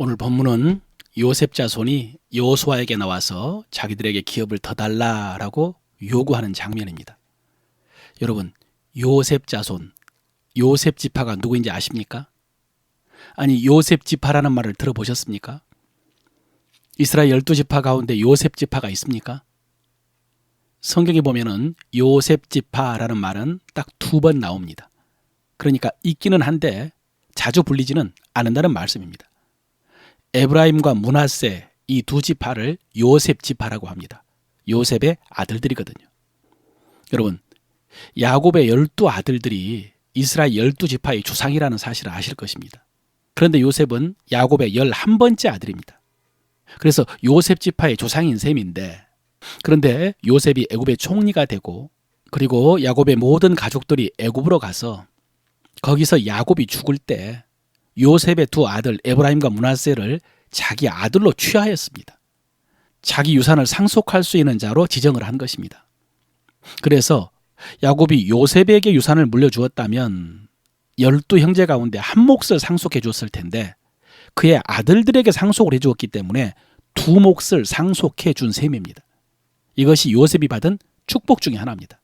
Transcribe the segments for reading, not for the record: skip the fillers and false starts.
오늘 본문은 요셉 자손이 여호수아에게 나와서 자기들에게 기업을 더 달라라고 요구하는 장면입니다. 여러분, 요셉 자손, 요셉 지파가 누구인지 아십니까? 아니, 요셉 지파라는 말을 들어보셨습니까? 이스라엘 12지파 가운데 요셉 지파가 있습니까? 성경에 보면은 요셉 지파라는 말은 딱 2번 나옵니다. 그러니까 있기는 한데 자주 불리지는 않는다는 말씀입니다. 에브라임과 므낫세 이 2지파를 요셉 지파라고 합니다. 요셉의 아들들이거든요. 여러분, 야곱의 12아들들이 이스라엘 12지파의 조상이라는 사실을 아실 것입니다. 그런데 요셉은 야곱의 11번째 아들입니다. 그래서 요셉 지파의 조상인 셈인데, 그런데 요셉이 애굽의 총리가 되고, 그리고 야곱의 모든 가족들이 애굽으로 가서 거기서 야곱이 죽을 때 요셉의 2 아들 에브라임과 므낫세를 자기 아들로 취하였습니다. 자기 유산을 상속할 수 있는 자로 지정을 한 것입니다. 그래서 야곱이 요셉에게 유산을 물려주었다면 12형제 가운데 한 몫을 상속해 줬을 텐데 그의 아들들에게 상속을 해주었기 때문에 2 몫을 상속해 준 셈입니다. 이것이 요셉이 받은 축복 중에 하나입니다.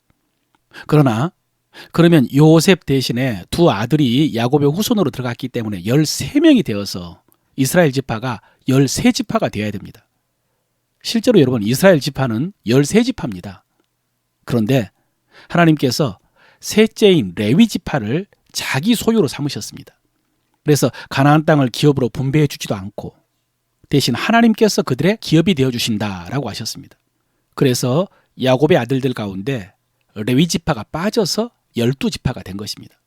그러면 요셉 대신에 2 아들이 야곱의 후손으로 들어갔기 때문에 13명이 되어서 이스라엘 지파가 13지파가 되어야 됩니다. 실제로 여러분, 이스라엘 지파는 13지파입니다. 그런데 하나님께서 셋째인 레위 지파를 자기 소유로 삼으셨습니다. 그래서 가나안 땅을 기업으로 분배해 주지도 않고 대신 하나님께서 그들의 기업이 되어 주신다라고 하셨습니다. 그래서 야곱의 아들들 가운데 레위 지파가 빠져서 12지파가 된 것입니다.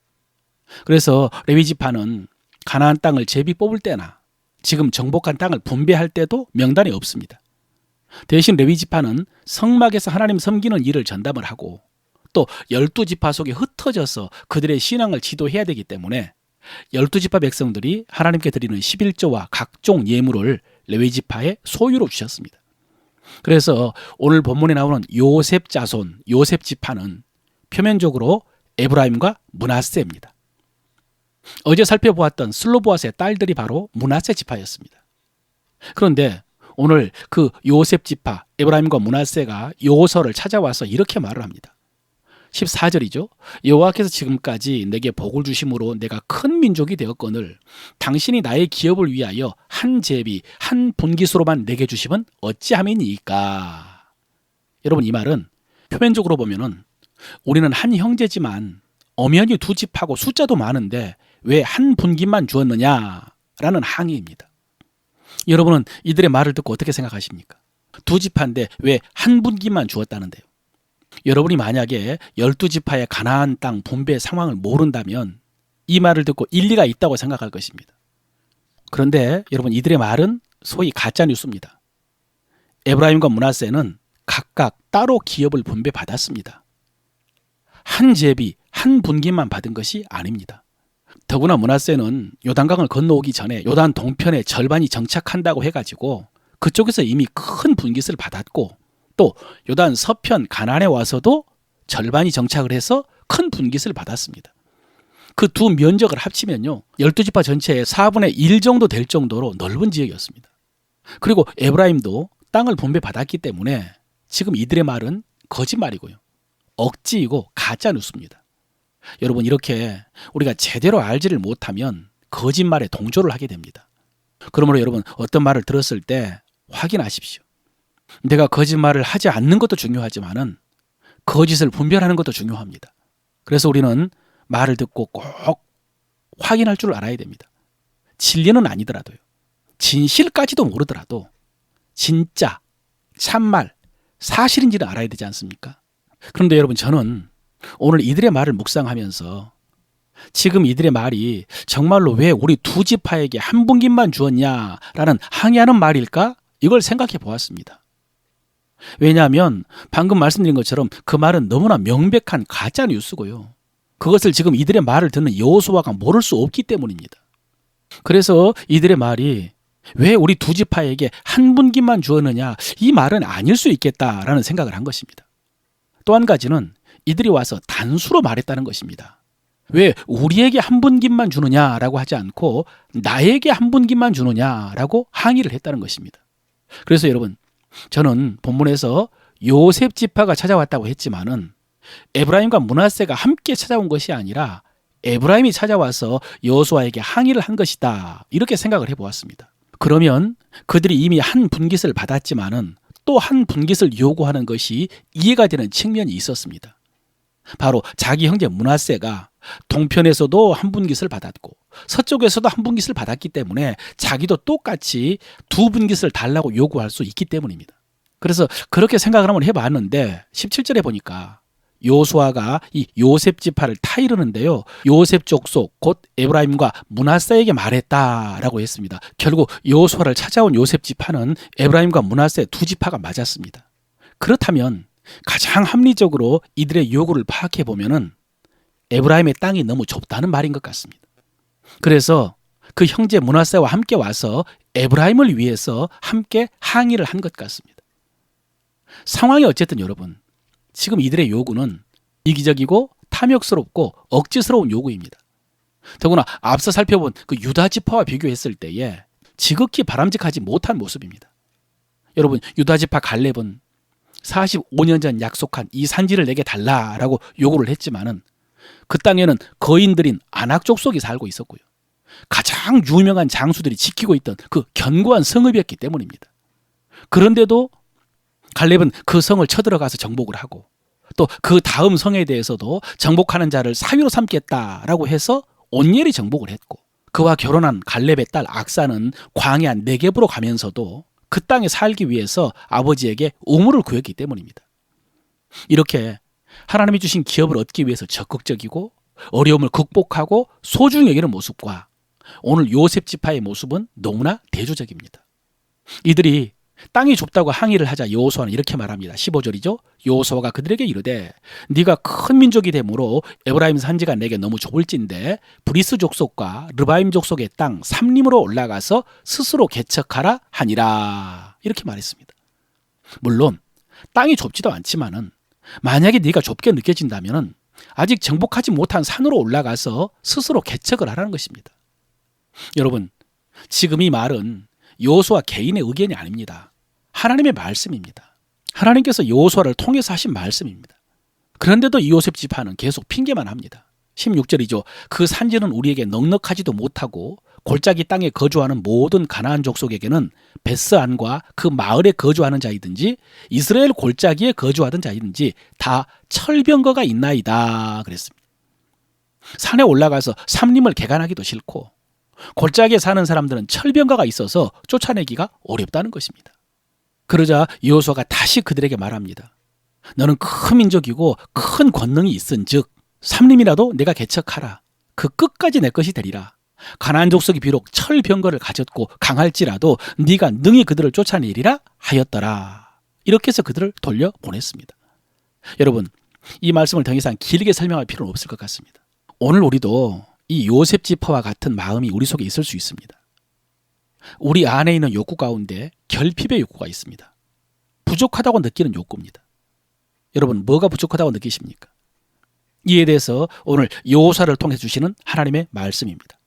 그래서 레위 지파는 가나안 땅을 제비 뽑을 때나 지금 정복한 땅을 분배할 때도 명단이 없습니다. 대신 레위 지파는 성막에서 하나님 섬기는 일을 전담을 하고 또 12지파 속에 흩어져서 그들의 신앙을 지도해야 되기 때문에 12지파 백성들이 하나님께 드리는 11조와 각종 예물을 레위 지파의 소유로 주셨습니다. 그래서 오늘 본문에 나오는 요셉 자손, 요셉 지파는 표면적으로 에브라임과 므낫세입니다. 어제 살펴보았던 슬로보앗의 딸들이 바로 므낫세 지파였습니다. 그런데 오늘 그 요셉 지파 에브라임과 므낫세가 여호수아를 찾아와서 이렇게 말을 합니다. 14절이죠. 여호와께서 지금까지 내게 복을 주심으로 내가 큰 민족이 되었거늘 당신이 나의 기업을 위하여 한 제비 한 분깃으로만 내게 주심은 어찌함이니까. 여러분, 이 말은 표면적으로 보면은 우리는 한 형제지만 엄연히 2집하고 숫자도 많은데 왜 한 분깃만 주었느냐라는 항의입니다. 여러분은 이들의 말을 듣고 어떻게 생각하십니까? 2지파인데 왜 한 분깃만 주었다는데요? 여러분이 만약에 12지파의 가나안 땅 분배 상황을 모른다면 이 말을 듣고 일리가 있다고 생각할 것입니다. 그런데 여러분, 이들의 말은 소위 가짜 뉴스입니다. 에브라임과 므낫세는 각각 따로 기업을 분배받았습니다. 한 제비, 한 분깃만 받은 것이 아닙니다. 더구나 므낫세는 요단강을 건너오기 전에 요단 동편에 절반이 정착한다고 해가지고 그쪽에서 이미 큰 분깃을 받았고 또 요단 서편 가나안에 와서도 절반이 정착을 해서 큰 분깃을 받았습니다. 그 2 면적을 합치면요 12지파 전체의 4분의 1 정도 될 정도로 넓은 지역이었습니다. 그리고 에브라임도 땅을 분배받았기 때문에 지금 이들의 말은 거짓말이고요, 억지이고 가짜 뉴스입니다. 여러분, 이렇게 우리가 제대로 알지를 못하면 거짓말에 동조를 하게 됩니다. 그러므로 여러분, 어떤 말을 들었을 때 확인하십시오. 내가 거짓말을 하지 않는 것도 중요하지만은 거짓을 분별하는 것도 중요합니다. 그래서 우리는 말을 듣고 꼭 확인할 줄 알아야 됩니다. 진리는 아니더라도요, 진실까지도 모르더라도 진짜 참말 사실인지는 알아야 되지 않습니까? 그런데 여러분, 저는 오늘 이들의 말을 묵상하면서 지금 이들의 말이 정말로 왜 우리 2지파에게 한 분깃만 주었냐라는 항의하는 말일까? 이걸 생각해 보았습니다. 왜냐하면 방금 말씀드린 것처럼 그 말은 너무나 명백한 가짜 뉴스고요, 그것을 지금 이들의 말을 듣는 여호수아가 모를 수 없기 때문입니다. 그래서 이들의 말이 왜 우리 2지파에게 한 분깃만 주었느냐, 이 말은 아닐 수 있겠다라는 생각을 한 것입니다. 또 한 가지는 이들이 와서 단수로 말했다는 것입니다. 왜 우리에게 한 분깃만 주느냐라고 하지 않고 나에게 한 분깃만 주느냐라고 항의를 했다는 것입니다. 그래서 여러분, 저는 본문에서 요셉 지파가 찾아왔다고 했지만은 에브라임과 므낫세가 함께 찾아온 것이 아니라 에브라임이 찾아와서 여호수아에게 항의를 한 것이다, 이렇게 생각을 해보았습니다. 그러면 그들이 이미 한 분깃을 받았지만은 또 한 분깃을 요구하는 것이 이해가 되는 측면이 있었습니다. 바로 자기 형제 므낫세가 동편에서도 한 분깃을 받았고 서쪽에서도 한 분깃을 받았기 때문에 자기도 똑같이 두 분깃을 달라고 요구할 수 있기 때문입니다. 그래서 그렇게 생각을 한번 해봤는데 17절에 보니까 여호수아가 이 요셉 지파를 타이르는데요, 요셉 족속 곧 에브라임과 므낫세에게 말했다라고 했습니다. 결국 여호수아를 찾아온 요셉 지파는 에브라임과 므낫세 두 지파가 맞았습니다. 그렇다면 가장 합리적으로 이들의 요구를 파악해 보면은 에브라임의 땅이 너무 좁다는 말인 것 같습니다. 그래서 그 형제 므낫세와 함께 와서 에브라임을 위해서 함께 항의를 한 것 같습니다. 상황이 어쨌든 여러분, 지금 이들의 요구는 이기적이고 탐욕스럽고 억지스러운 요구입니다. 더구나 앞서 살펴본 그 유다 지파와 비교했을 때에 지극히 바람직하지 못한 모습입니다. 여러분, 유다 지파 갈렙은 45년 전 약속한 이 산지를 내게 달라라고 요구를 했지만은 그 땅에는 거인들인 아낙 족속이 살고 있었고요, 가장 유명한 장수들이 지키고 있던 그 견고한 성읍이었기 때문입니다. 그런데도 갈렙은 그 성을 쳐들어가서 정복을 하고 또 그 다음 성에 대해서도 정복하는 자를 사위로 삼겠다라고 해서 온열이 정복을 했고, 그와 결혼한 갈렙의 딸 악사는 광야 네겝으로 가면서도 그 땅에 살기 위해서 아버지에게 우물을 구했기 때문입니다. 이렇게 하나님이 주신 기업을 얻기 위해서 적극적이고 어려움을 극복하고 소중히 여기는 모습과 오늘 요셉 지파의 모습은 너무나 대조적입니다. 이들이 땅이 좁다고 항의를 하자 여호수아는 이렇게 말합니다. 15절이죠. 여호수아가 그들에게 이르되 네가 큰 민족이 되므로 에브라임 산지가 내게 너무 좁을진데 브리스 족속과 르바임 족속의 땅 삼림으로 올라가서 스스로 개척하라 하니라, 이렇게 말했습니다. 물론 땅이 좁지도 않지만은 만약에 네가 좁게 느껴진다면은 아직 정복하지 못한 산으로 올라가서 스스로 개척을 하라는 것입니다. 여러분, 지금 이 말은 여호수아 개인의 의견이 아닙니다. 하나님의 말씀입니다. 하나님께서 여호수아를 통해서 하신 말씀입니다. 그런데도 이 요셉 지파는 계속 핑계만 합니다. 16절이죠. 그 산지는 우리에게 넉넉하지도 못하고 골짜기 땅에 거주하는 모든 가나안 족속에게는 베스안과 그 마을에 거주하는 자이든지 이스라엘 골짜기에 거주하던 자이든지 다 철병거가 있나이다 그랬습니다. 산에 올라가서 삼림을 개간하기도 싫고 골짜기에 사는 사람들은 철병거가 있어서 쫓아내기가 어렵다는 것입니다. 그러자 여호수아가 다시 그들에게 말합니다. 너는 큰 민족이고 큰 권능이 있은즉 삼림이라도 내가 개척하라. 그 끝까지 내 것이 되리라. 가나안 족속이 비록 철병거를 가졌고 강할지라도 네가 능히 그들을 쫓아내리라 하였더라. 이렇게 해서 그들을 돌려보냈습니다. 여러분, 이 말씀을 더 이상 길게 설명할 필요는 없을 것 같습니다. 오늘 우리도 이 요셉 지파와 같은 마음이 우리 속에 있을 수 있습니다. 우리 안에 있는 욕구 가운데 결핍의 욕구가 있습니다. 부족하다고 느끼는 욕구입니다. 여러분, 뭐가 부족하다고 느끼십니까? 이에 대해서 오늘 여호수아를 통해 주시는 하나님의 말씀입니다.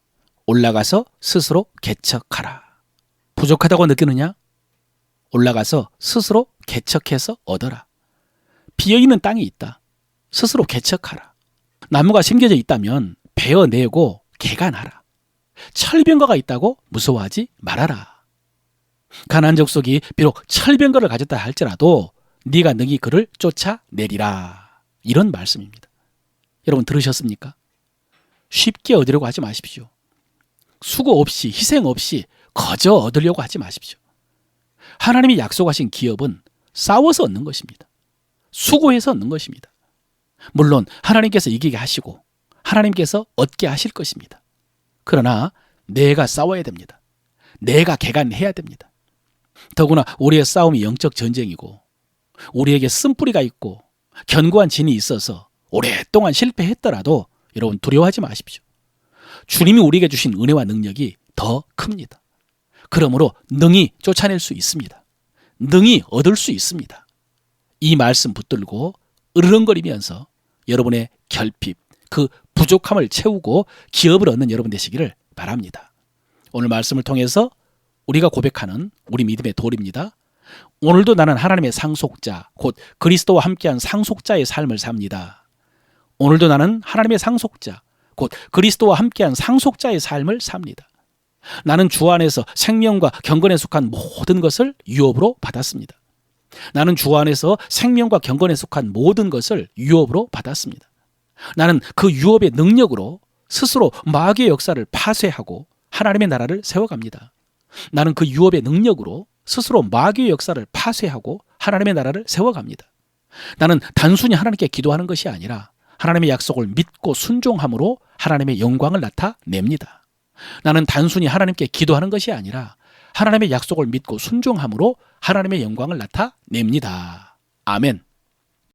올라가서 스스로 개척하라. 부족하다고 느끼느냐? 올라가서 스스로 개척해서 얻어라. 비어있는 땅이 있다. 스스로 개척하라. 나무가 심겨져 있다면 베어내고 개간하라. 철병거가 있다고 무서워하지 말아라. 가나안 족속이 비록 철병거를 가졌다 할지라도 네가 능히 그를 쫓아내리라. 이런 말씀입니다. 여러분, 들으셨습니까? 쉽게 얻으려고 하지 마십시오. 수고 없이, 희생 없이 거저 얻으려고 하지 마십시오. 하나님이 약속하신 기업은 싸워서 얻는 것입니다. 수고해서 얻는 것입니다. 물론 하나님께서 이기게 하시고 하나님께서 얻게 하실 것입니다. 그러나 내가 싸워야 됩니다. 내가 개간해야 됩니다. 더구나 우리의 싸움이 영적 전쟁이고 우리에게 쓴뿌리가 있고 견고한 진이 있어서 오랫동안 실패했더라도 여러분, 두려워하지 마십시오. 주님이 우리에게 주신 은혜와 능력이 더 큽니다. 그러므로 능히 쫓아낼 수 있습니다. 능히 얻을 수 있습니다. 이 말씀 붙들고 으르렁거리면서 여러분의 결핍, 그 부족함을 채우고 기업을 얻는 여러분 되시기를 바랍니다. 오늘 말씀을 통해서 우리가 고백하는 우리 믿음의 도리입니다. 오늘도 나는 하나님의 상속자, 곧 그리스도와 함께한 상속자의 삶을 삽니다. 오늘도 나는 하나님의 상속자, 곧 그리스도와 함께한 상속자의 삶을 삽니다. 나는 주 안에서 생명과 경건에 속한 모든 것을 유업으로 받았습니다. 나는 주 안에서 생명과 경건에 속한 모든 것을 유업으로 받았습니다. 나는 그 유업의 능력으로 스스로 마귀의 역사를 파쇄하고 하나님의 나라를 세워갑니다. 나는 그 유업의 능력으로 스스로 마귀의 역사를 파쇄하고 하나님의 나라를 세워갑니다. 나는 단순히 하나님께 기도하는 것이 아니라 하나님의 약속을 믿고 순종함으로 하나님의 영광을 나타냅니다. 나는 단순히 하나님께 기도하는 것이 아니라 하나님의 약속을 믿고 순종함으로 하나님의 영광을 나타냅니다. 아멘.